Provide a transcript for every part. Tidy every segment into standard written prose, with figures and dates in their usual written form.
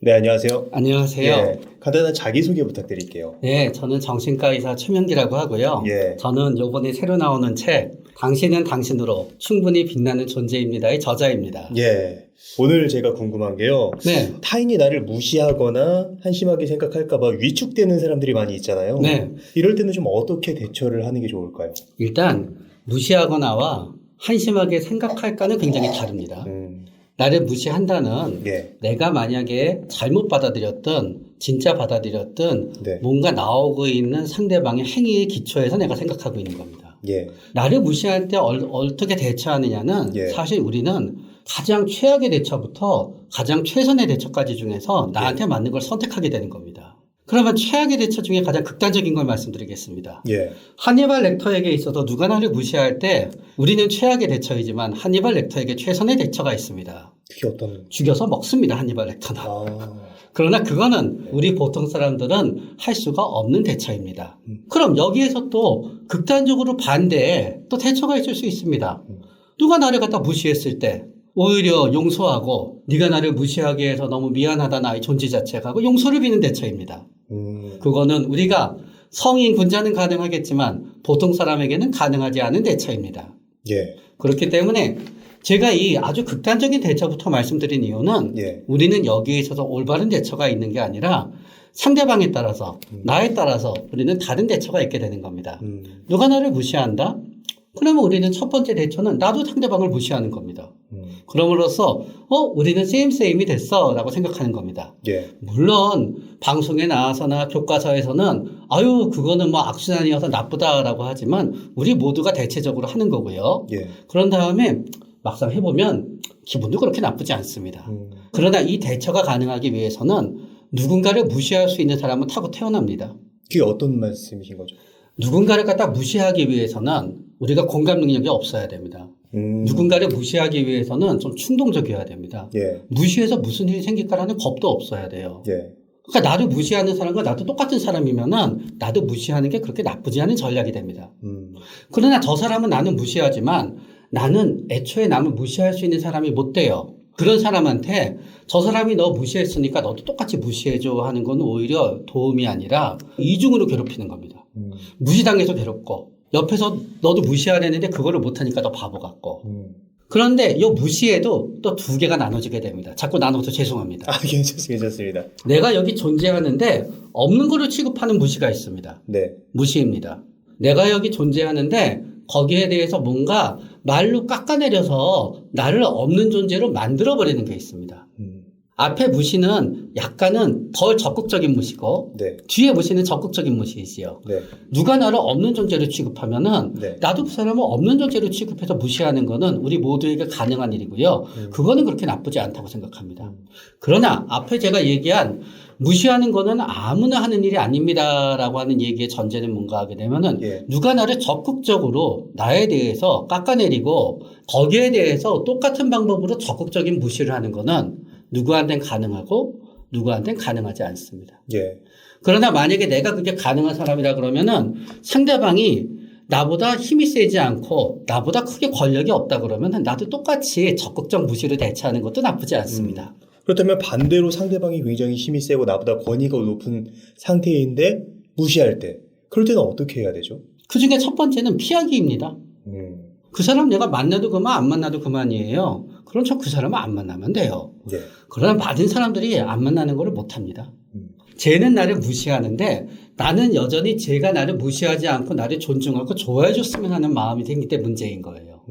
네, 안녕하세요. 안녕하세요. 예, 간단한 자기소개 부탁드릴게요. 네, 저는 정신과 의사 최명기라고 하고요. 예. 저는 요번에 새로 나오는 책 당신은 당신으로 충분히 빛나는 존재입니다의 저자입니다. 예. 오늘 제가 궁금한 게요. 네. 타인이 나를 무시하거나 한심하게 생각할까봐 위축되는 사람들이 많이 있잖아요. 네. 이럴 때는 좀 어떻게 대처를 하는 게 좋을까요? 일단 무시하거나와 한심하게 생각할까는 굉장히 다릅니다. 나를 무시한다는 예. 내가 만약에 잘못 받아들였든 진짜 받아들였든 네. 뭔가 나오고 있는 상대방의 행위에 기초해서 내가 생각하고 있는 겁니다. 예. 나를 무시할 때 어떻게 대처하느냐는 예. 사실 우리는 가장 최악의 대처부터 가장 최선의 대처까지 중에서 나한테 맞는 걸 선택하게 되는 겁니다. 그러면 최악의 대처 중에 가장 극단적인 걸 말씀드리겠습니다. 예. 하니발 렉터에게 있어서 누가 나를 무시할 때 우리는 최악의 대처이지만 하니발 렉터에게 최선의 대처가 있습니다. 그게 어떤? 죽여서 먹습니다. 하니발 렉터는. 아. 그러나 그거는 우리 보통 사람들은 할 수가 없는 대처입니다. 그럼 여기에서 또 극단적으로 반대에 또 대처가 있을 수 있습니다. 누가 나를 갖다 무시했을 때 오히려 용서하고 네가 나를 무시하게 해서 너무 미안하다 나의 존재 자체가 하고 용서를 비는 대처입니다. 그거는 우리가 성인 군자는 가능하겠지만 보통 사람에게는 가능하지 않은 대처입니다. 예. 그렇기 때문에 제가 이 아주 극단적인 대처부터 말씀드린 이유는 예. 우리는 여기에 있어서 올바른 대처가 있는 게 아니라 상대방에 따라서 나에 따라서 우리는 다른 대처가 있게 되는 겁니다. 누가 나를 무시한다? 그러면 우리는 첫 번째 대처는 나도 상대방을 무시하는 겁니다. 그럼으로써 우리는 세임이 됐어 라고 생각하는 겁니다. 예. 물론 방송에 나와서나 교과서에서는 아유 그거는 뭐 악순환이어서 나쁘다라고 하지만 우리 모두가 대체적으로 하는 거고요. 예. 그런 다음에 막상 해보면 기분도 그렇게 나쁘지 않습니다. 그러나 이 대처가 가능하기 위해서는 누군가를 무시할 수 있는 사람은 타고 태어납니다. 그게 어떤 말씀이신 거죠? 누군가를 갖다 무시하기 위해서는 우리가 공감 능력이 없어야 됩니다. 누군가를 무시하기 위해서는 좀 충동적이어야 됩니다. 예. 무시해서 무슨 일이 생길까라는 겁도 없어야 돼요. 예. 그러니까 나를 무시하는 사람과 나도 똑같은 사람이면은 나도 무시하는 게 그렇게 나쁘지 않은 전략이 됩니다. 그러나 저 사람은 나는 무시하지만 나는 애초에 남을 무시할 수 있는 사람이 못 돼요. 그런 사람한테 저 사람이 너 무시했으니까 너도 똑같이 무시해줘 하는 건 오히려 도움이 아니라 이중으로 괴롭히는 겁니다. 무시당해서 괴롭고 옆에서 너도 무시하려는데 그거를 못하니까 너 바보 같고. 그런데 이 무시에도 또 두 개가 나눠지게 됩니다. 자꾸 나눠서 죄송합니다. 아, 괜찮습니다. 내가 여기 존재하는데 없는 거를 취급하는 무시가 있습니다. 네. 무시입니다. 내가 여기 존재하는데 거기에 대해서 뭔가 말로 깎아내려서 나를 없는 존재로 만들어버리는 게 있습니다. 앞에 무시는 약간은 덜 적극적인 무시고 네. 뒤에 무시는 적극적인 무시이지요. 네. 누가 나를 없는 존재로 취급하면은 네. 나도 그 사람을 없는 존재로 취급해서 무시하는 거는 우리 모두에게 가능한 일이고요. 그거는 그렇게 나쁘지 않다고 생각합니다. 그러나 앞에 제가 얘기한 무시하는 거는 아무나 하는 일이 아닙니다라고 하는 얘기의 전제는 뭔가 하게 되면은 예. 누가 나를 적극적으로 나에 대해서 깎아내리고 거기에 대해서 똑같은 방법으로 적극적인 무시를 하는 거는 누구한테는 가능하고 누구한테는 가능하지 않습니다. 예. 그러나 만약에 내가 그게 가능한 사람이라 그러면은 상대방이 나보다 힘이 세지 않고 나보다 크게 권력이 없다 그러면은 나도 똑같이 적극적 무시를 대처하는 것도 나쁘지 않습니다. 그렇다면 반대로 상대방이 굉장히 힘이 세고 나보다 권위가 높은 상태인데 무시할 때 그럴 때는 어떻게 해야 되죠? 그 중에 첫 번째는 피하기입니다. 그 사람 내가 만나도 그만 안 만나도 그만이에요. 그럼 저 그 사람은 안 만나면 돼요. 네. 그러나 많은 사람들이 안 만나는 걸 못합니다. 쟤는 나를 무시하는데 나는 여전히 쟤가 나를 무시하지 않고 나를 존중하고 좋아해 줬으면 하는 마음이 생길 때 문제인 거예요.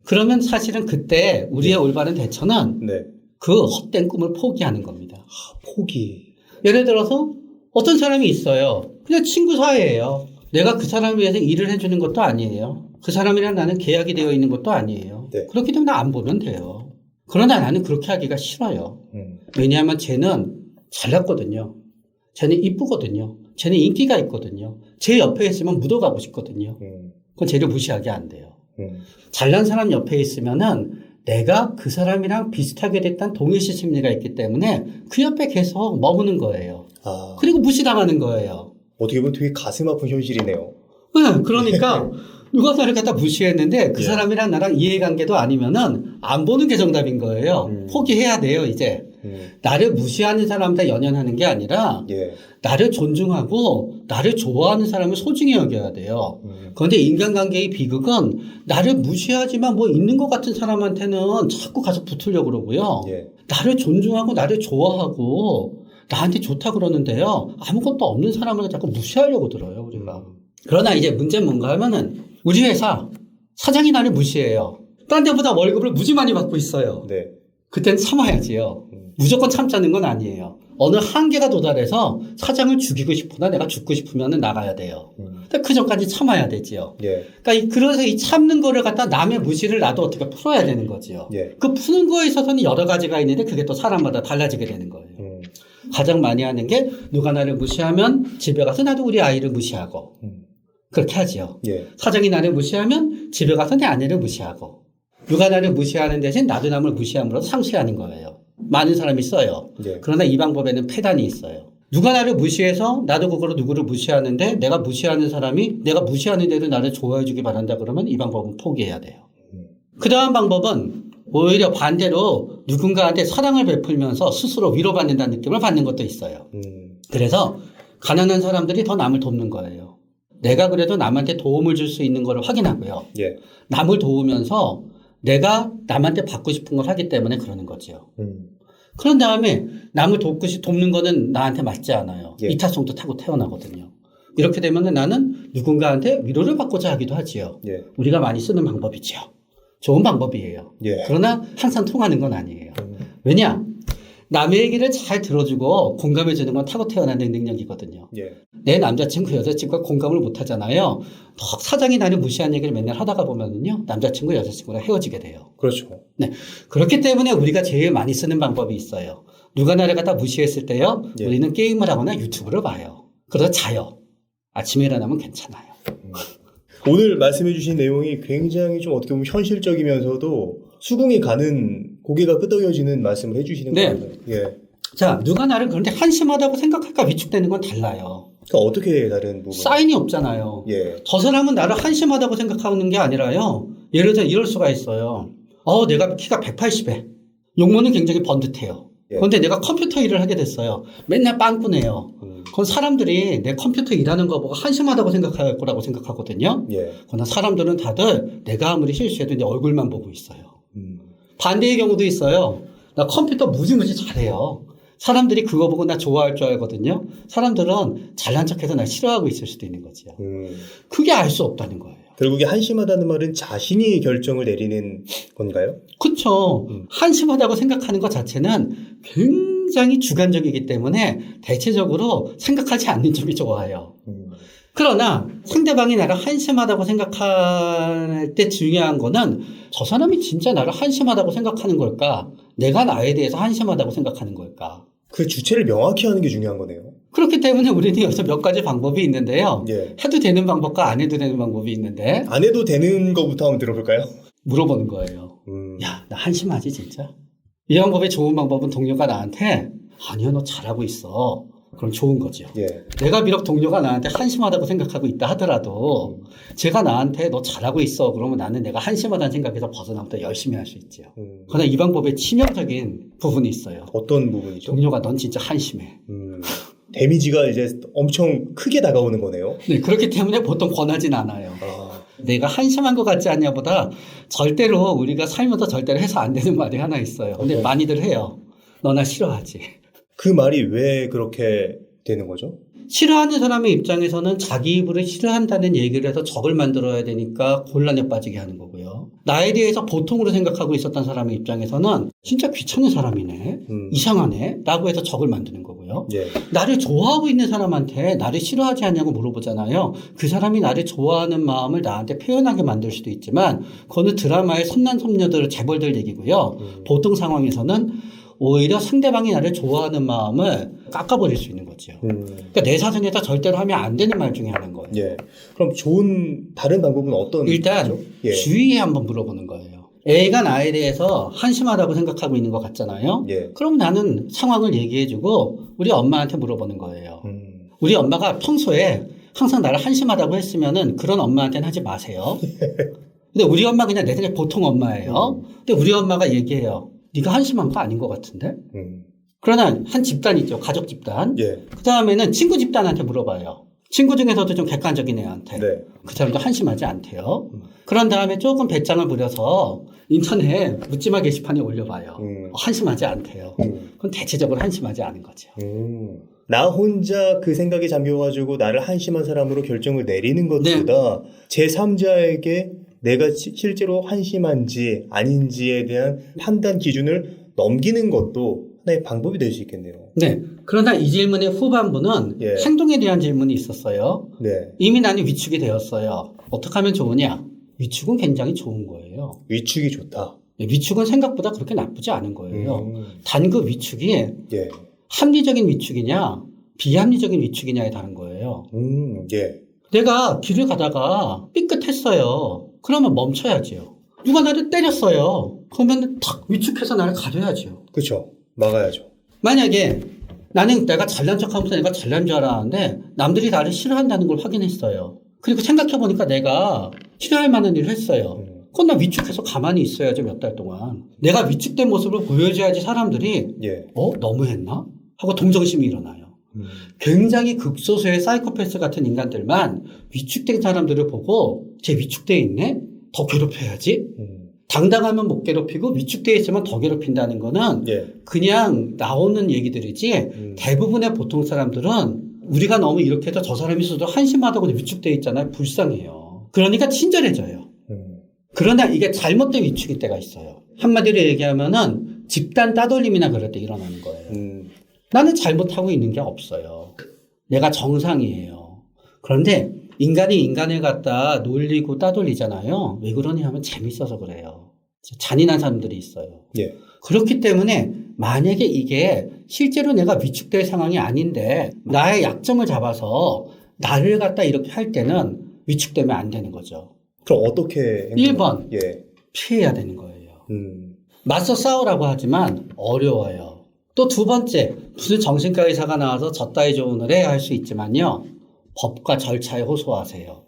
그러면 사실은 그때 우리의 올바른 대처는 네. 그 헛된 꿈을 포기하는 겁니다. 포기. 예를 들어서 어떤 사람이 있어요. 그냥 친구 사이예요. 내가 그 사람을 위해서 일을 해주는 것도 아니에요. 그 사람이랑 나는 계약이 되어 있는 것도 아니에요. 네. 그렇기 때문에 안 보면 돼요. 그러나 나는 그렇게 하기가 싫어요. 왜냐하면 쟤는 잘났거든요. 쟤는 이쁘거든요. 쟤는 인기가 있거든요. 제 옆에 있으면 묻어가고 싶거든요. 그건 쟤를 무시하게 안 돼요. 잘난 사람 옆에 있으면은 내가 그 사람이랑 비슷하게 됐다는 동일시 심리가 있기 때문에 그 옆에 계속 머무는 거예요. 아. 그리고 무시당하는 거예요. 어떻게 보면 되게 가슴 아픈 현실이네요. 네, 그러니까 누가 나를 갖다 무시했는데 그 예. 사람이랑 나랑 이해관계도 아니면은 안 보는 게 정답인 거예요. 포기해야 돼요, 이제. 나를 무시하는 사람한테 연연하는 게 아니라 예. 나를 존중하고 나를 좋아하는 사람을 소중히 여겨야 돼요. 그런데 인간관계의 비극은 나를 무시하지만 뭐 있는 것 같은 사람한테는 자꾸 가서 붙으려고 그러고요. 예. 나를 존중하고 나를 좋아하고 나한테 좋다 그러는데요. 아무것도 없는 사람을 자꾸 무시하려고 들어요, 우리가. 그러나 이제 문제는 뭔가 하면은 우리 회사 사장이 나를 무시해요. 딴 데보다 월급을 무지 많이 받고 있어요. 네. 그땐 참아야지요. 무조건 참자는 건 아니에요. 어느 한계가 도달해서 사장을 죽이고 싶으나 내가 죽고 싶으면 나가야 돼요. 근데 그 전까지 참아야 되지요. 예. 그러니까 그래서 이 참는 거를 갖다 남의 무시를 나도 어떻게 풀어야 되는 거지요. 예. 그 푸는 거에 있어서는 여러 가지가 있는데 그게 또 사람마다 달라지게 되는 거예요. 가장 많이 하는 게 누가 나를 무시하면 집에 가서 나도 우리 아이를 무시하고 그렇게 하지요. 예. 사장이 나를 무시하면 집에 가서 내 아내를 무시하고 누가 나를 무시하는 대신 나도 남을 무시함으로 상쇄하는 거예요. 많은 사람이 써요. 예. 그러나 이 방법에는 폐단이 있어요. 누가 나를 무시해서 나도 그거로 누구를 무시하는데 내가 무시하는 사람이 내가 무시하는 대로 나를 좋아해 주기 바란다 그러면 이 방법은 포기해야 돼요. 그 다음 방법은 오히려 반대로 누군가한테 사랑을 베풀면서 스스로 위로받는다는 느낌을 받는 것도 있어요. 그래서 가난한 사람들이 더 남을 돕는 거예요. 내가 그래도 남한테 도움을 줄 수 있는 걸 확인하고요. 예. 남을 도우면서 내가 남한테 받고 싶은 걸 하기 때문에 그러는 거죠. 그런 다음에 남을 돕는 거는 나한테 맞지 않아요. 예. 이타성도 타고 태어나거든요. 이렇게 되면 나는 누군가한테 위로를 받고자 하기도 하지요. 예. 우리가 많이 쓰는 방법이죠. 좋은 방법이에요. 예. 그러나 항상 통하는 건 아니에요. 왜냐? 남의 얘기를 잘 들어주고 공감해주는 건 타고 태어나는 능력이거든요. 예. 내 남자친구, 여자친구가 공감을 못 하잖아요. 사장이 나를 무시한 얘기를 맨날 하다가 보면은요, 남자친구, 여자친구랑 헤어지게 돼요. 그렇죠. 네. 그렇기 때문에 우리가 제일 많이 쓰는 방법이 있어요. 누가 나를 갖다 무시했을 때요, 예. 우리는 게임을 하거나 유튜브를 봐요. 그러다 자요. 아침에 일어나면 괜찮아요. 오늘 말씀해 주신 내용이 굉장히 좀 어떻게 보면 현실적이면서도 수긍이 가는 고개가 끄덕여지는 말씀을 해주시는 네. 것 같아요. 예. 자, 누가 나를 그런데 한심하다고 생각할까 위축되는 건 달라요. 그러니까 어떻게 다른 부분? 사인이 없잖아요. 예. 저 사람은 나를 한심하다고 생각하는 게 아니라요. 예를 들어 이럴 수가 있어요. 내가 키가 180에 용모는 굉장히 번듯해요. 예. 그런데 내가 컴퓨터 일을 하게 됐어요. 맨날 빵꾸내요. 그건 사람들이 내 컴퓨터 일하는 거 보고 한심하다고 생각할 거라고 생각하거든요. 예. 그러나 사람들은 다들 내가 아무리 실수해도 내 얼굴만 보고 있어요. 반대의 경우도 있어요. 나 컴퓨터 무지무지 잘해요. 사람들이 그거 보고 나 좋아할 줄 알거든요. 사람들은 잘난 척해서 날 싫어하고 있을 수도 있는 거죠. 그게 알 수 없다는 거예요. 결국에 한심하다는 말은 자신이 결정을 내리는 건가요? 그렇죠. 한심하다고 생각하는 것 자체는 굉장히 주관적이기 때문에 대체적으로 생각하지 않는 쪽이 좋아요. 그러나 상대방이 나를 한심하다고 생각할 때 중요한 거는 저 사람이 진짜 나를 한심하다고 생각하는 걸까? 내가 나에 대해서 한심하다고 생각하는 걸까? 그 주체를 명확히 하는 게 중요한 거네요. 그렇기 때문에 우리는 여기서 몇 가지 방법이 있는데요. 예. 해도 되는 방법과 안 해도 되는 방법이 있는데 안 해도 되는 거부터 한번 들어볼까요? 물어보는 거예요. 야, 나 한심하지 진짜? 이 방법의 좋은 방법은 동료가 나한테 아니야, 너 잘하고 있어. 그럼 좋은 거죠. 예. 내가 비록 동료가 나한테 한심하다고 생각하고 있다 하더라도 제가 나한테 너 잘하고 있어. 그러면 나는 내가 한심하다는 생각에서 벗어나부터 열심히 할 수 있죠. 그러나 이 방법에 치명적인 부분이 있어요. 어떤 부분이죠? 동료가 넌 진짜 한심해. 데미지가 이제 엄청 크게 다가오는 거네요. 네, 그렇기 때문에 보통 권하진 않아요. 아, 내가 한심한 것 같지 않냐보다 절대로 우리가 살면서 절대로 해서 안 되는 말이 하나 있어요. 근데 많이들 해요. 너 나 싫어하지. 그 말이 왜 그렇게 되는 거죠? 싫어하는 사람의 입장에서는 자기 입으로 싫어한다는 얘기를 해서 적을 만들어야 되니까 곤란에 빠지게 하는 거고요. 나에 대해서 보통으로 생각하고 있었던 사람의 입장에서는 진짜 귀찮은 사람이네, 이상하네 라고 해서 적을 만드는 거고요. 예. 나를 좋아하고 있는 사람한테 나를 싫어하지 않냐고 물어보잖아요. 그 사람이 나를 좋아하는 마음을 나한테 표현하게 만들 수도 있지만 그거는 드라마의 선남 선녀들 재벌들 얘기고요. 보통 상황에서는 오히려 상대방이 나를 좋아하는 마음을 깎아버릴 수 있는 거죠. 그러니까 내 사전에서 절대로 하면 안 되는 말 중에 하나인 거예요. 예. 그럼 좋은 다른 방법은 어떤 일단 거죠? 예. 주위에 한번 물어보는 거예요. A가 나에 대해서 한심하다고 생각하고 있는 것 같잖아요. 예. 그럼 나는 상황을 얘기해주고 우리 엄마한테 물어보는 거예요. 우리 엄마가 평소에 항상 나를 한심하다고 했으면은 그런 엄마한테는 하지 마세요. 근데 우리 엄마 그냥 내 생각에 보통 엄마예요. 근데 우리 엄마가 얘기해요. 네가 한심한 거 아닌 것 같은데? 그러나 한 집단 있죠. 가족 집단. 예. 그 다음에는 친구 집단한테 물어봐요. 친구 중에서도 좀 객관적인 애한테. 네. 그 사람도 한심하지 않대요. 그런 다음에 조금 배짱을 부려서 인터넷 묻지마 게시판에 올려봐요. 한심하지 않대요. 그건 대체적으로 한심하지 않은 거죠. 나 혼자 그 생각에 잠겨가지고 나를 한심한 사람으로 결정을 내리는 것보다 제3자에게 내가 실제로 한심한지 아닌지에 대한 판단 기준을 넘기는 것도 하나의 방법이 될 수 있겠네요. 네. 그러나 이 질문의 후반부는 예. 행동에 대한 질문이 있었어요. 네. 이미 나는 위축이 되었어요. 어떻게 하면 좋으냐? 위축은 굉장히 좋은 거예요. 위축이 좋다. 위축은 생각보다 그렇게 나쁘지 않은 거예요. 단 그 위축이 예. 합리적인 위축이냐 비합리적인 위축이냐에 다른 거예요. 예. 내가 길을 가다가 삐끗했어요. 그러면 멈춰야지요. 누가 나를 때렸어요. 그러면 탁 위축해서 나를 가려야지요. 그렇죠. 막아야죠. 만약에 나는 내가 잘난 척하면서 내가 잘난 줄 알았는데 남들이 나를 싫어한다는 걸 확인했어요. 그리고 생각해보니까 내가 싫어할 만한 일을 했어요. 그건 나 위축해서 가만히 있어야죠. 몇 달 동안. 내가 위축된 모습을 보여줘야지 사람들이 예. 너무했나? 하고 동정심이 일어나요. 굉장히 극소수의 사이코패스 같은 인간들만 위축된 사람들을 보고 쟤 위축돼 있네? 더 괴롭혀야지? 당당하면 못 괴롭히고 위축되어 있으면 더 괴롭힌다는 거는 예. 그냥 나오는 얘기들이지 대부분의 보통 사람들은 우리가 너무 이렇게 해서 저 사람이 있어도 한심하다고 위축되어 있잖아요. 불쌍해요. 그러니까 친절해져요. 그러나 이게 잘못된 위축일 때가 있어요. 한마디로 얘기하면은 집단 따돌림이나 그럴 때 일어나는 거예요. 나는 잘못하고 있는 게 없어요. 내가 정상이에요. 그런데 인간이 인간을 갖다 놀리고 따돌리잖아요. 왜 그러냐 하면 재밌어서 그래요. 잔인한 사람들이 있어요. 예. 그렇기 때문에 만약에 이게 실제로 내가 위축될 상황이 아닌데 나의 약점을 잡아서 나를 갖다 이렇게 할 때는 위축되면 안 되는 거죠. 그럼 어떻게 1번 예. 피해야 되는 거예요. 맞서 싸우라고 하지만 어려워요. 또 두 번째, 무슨 정신과 의사가 나와서 저 따위 조언을 해야 할 수 있지만요. 법과 절차에 호소하세요.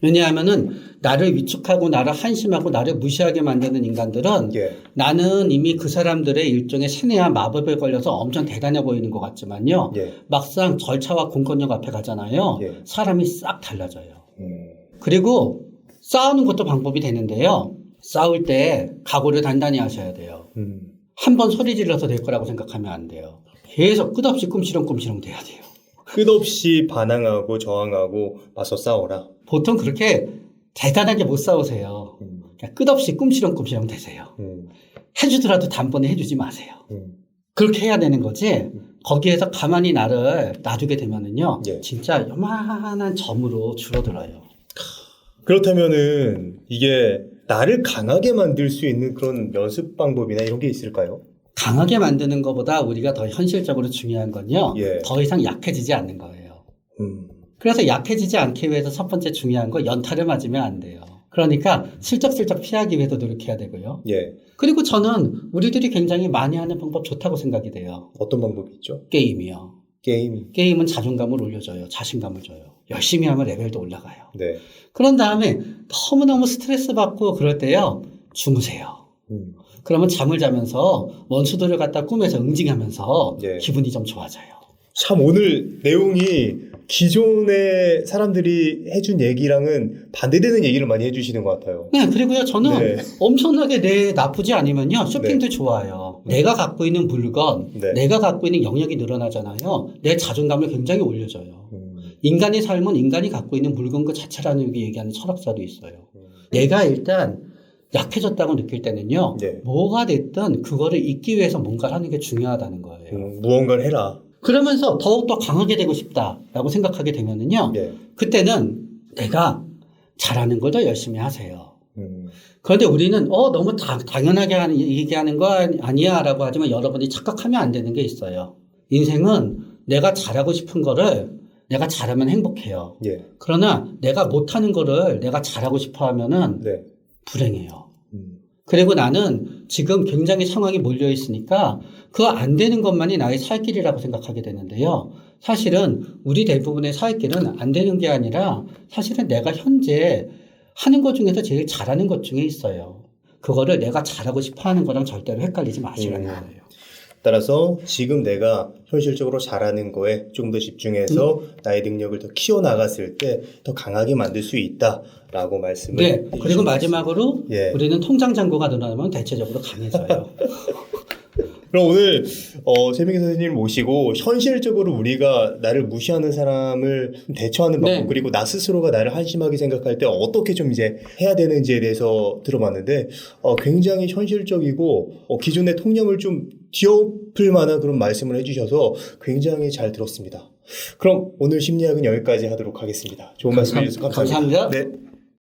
왜냐하면은 나를 위축하고 나를 한심하고 나를 무시하게 만드는 인간들은 예. 나는 이미 그 사람들의 일종의 세뇌와 마법에 걸려서 엄청 대단해 보이는 것 같지만요. 예. 막상 절차와 공권력 앞에 가잖아요. 예. 사람이 싹 달라져요. 그리고 싸우는 것도 방법이 되는데요. 싸울 때 각오를 단단히 하셔야 돼요. 한 번 소리 질러서 될 거라고 생각하면 안 돼요. 계속 끝없이 끔시렁끔시렁 돼야 돼요. 끝없이 반항하고 저항하고 맞서 싸워라. 보통 그렇게 대단하게 못 싸우세요. 그냥 끝없이 끔시렁끔시렁 되세요. 해주더라도 단번에 해주지 마세요. 그렇게 해야 되는 거지. 거기에서 가만히 나를 놔두게 되면은요. 예. 진짜 요만한 점으로 줄어들어요. 그렇다면은 이게 나를 강하게 만들 수 있는 그런 연습 방법이나 이런 게 있을까요? 강하게 만드는 것보다 우리가 더 현실적으로 중요한 건요. 예. 더 이상 약해지지 않는 거예요. 그래서 약해지지 않기 위해서 첫 번째 중요한 거 연타를 맞으면 안 돼요. 그러니까 슬쩍슬쩍 피하기 위해서 노력해야 되고요. 예. 그리고 저는 우리들이 굉장히 많이 하는 방법 좋다고 생각이 돼요. 어떤 방법이 있죠? 게임이요. 게임은 자존감을 올려줘요. 자신감을 줘요. 열심히 하면 레벨도 올라가요. 네. 그런 다음에 너무너무 스트레스 받고 그럴 때요. 주무세요. 그러면 잠을 자면서 원수들을 갖다 꿈에서 응징하면서 예. 기분이 좀 좋아져요. 참 오늘 내용이 기존의 사람들이 해준 얘기랑은 반대되는 얘기를 많이 해주시는 것 같아요. 네, 그리고요, 저는 네. 엄청나게 나쁘지 않으면요, 쇼핑도 좋아요. 내가 갖고 있는 물건, 네. 내가 갖고 있는 영역이 늘어나잖아요. 내 자존감을 굉장히 올려줘요. 인간의 삶은 인간이 갖고 있는 물건 그 자체라는 얘기하는 철학자도 있어요. 내가 일단 약해졌다고 느낄 때는요, 네. 뭐가 됐든 그거를 잊기 위해서 뭔가를 하는 게 중요하다는 거예요. 무언가를 해라. 그러면서 더욱더 강하게 되고 싶다라고 생각하게 되면은요, 네. 그때는 내가 잘하는 걸 더 열심히 하세요. 그런데 우리는 너무 당연하게 얘기하는 거 아니야 라고 하지만 여러분이 착각하면 안 되는 게 있어요. 인생은 내가 잘하고 싶은 거를 내가 잘하면 행복해요. 예. 그러나 내가 못하는 거를 내가 잘하고 싶어 하면은 네. 불행해요. 그리고 나는 지금 굉장히 상황이 몰려 있으니까 그 안 되는 것만이 나의 살 길이라고 생각하게 되는데요. 사실은 우리 대부분의 살 길은 안 되는 게 아니라 사실은 내가 현재 하는 것 중에서 제일 잘하는 것 중에 있어요. 그거를 내가 잘하고 싶어 하는 거랑 절대로 헷갈리지 마시라는 거예요. 따라서 지금 내가 현실적으로 잘하는 거에 조금 더 집중해서 나의 능력을 더 키워나갔을 때 더 강하게 만들 수 있다라고 말씀을 네. 해주신 그리고 것 마지막으로 예. 우리는 통장 잔고가 늘어나면 대체적으로 강해져요. 그럼 오늘 최민기 선생님 모시고 현실적으로 우리가 나를 무시하는 사람을 대처하는 방법 네. 그리고 나 스스로가 나를 한심하게 생각할 때 어떻게 좀 이제 해야 되는지에 대해서 들어봤는데 굉장히 현실적이고 기존의 통념을 좀 뒤엎을 만한 그런 말씀을 해주셔서 굉장히 잘 들었습니다. 그럼 오늘 심리학은 여기까지 하도록 하겠습니다. 좋은 말씀 해주셔서 감사합니다. 감사합니다. 네.